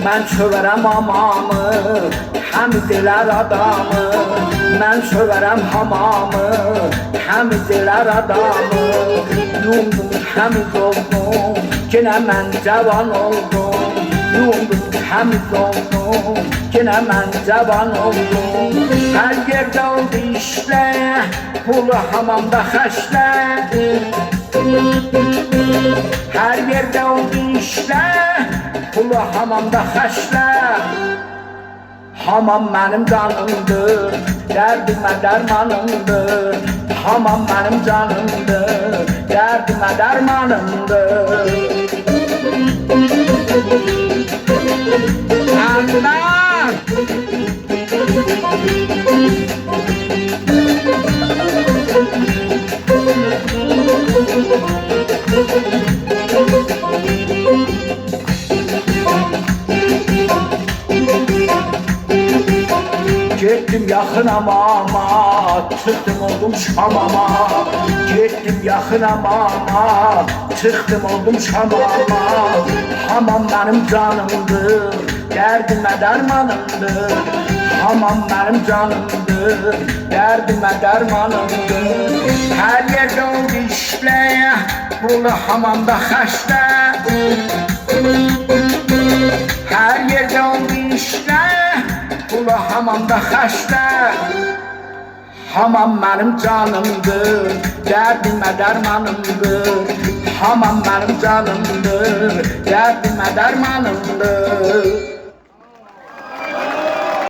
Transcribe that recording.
Mən çöverəm hamamı, həmidlər adamı. Mən çöverəm hamamı, həmidlər adamı. Yumdum həmid oldum, yenə mən cavan oldum. Yumdum həmid oldum, yenə mən cavan oldum. Hər yerdə oldu işlə, pulu hamamda xəşlə. Hər yerdə oldu işlə, pulu hamamda xəşlə. Hamam mənim canımdır, dərdimə dərmanımdır. Hamam mənim canımdır, dərdimə dərmanımdır. Allah! Gittim yaxın amama, çıxdım oldum Şamama. Gittim yaxın amama, çıxdım oldum Şamama. Hamam mənim canımdır, dərdimə dərmanımdır. Hamam mənim canımdır, dərdimə dərmanımdır. Hər yerdə oldu işləyə, pulu hamamda xəşlə. Hər yerdə oldu işləyə, pulu hamamda xəşlə. Hamam mənim canımdır, dərdimə dərmanımdır. Hamam mənim canımdır, dərdimə dərmanımdır.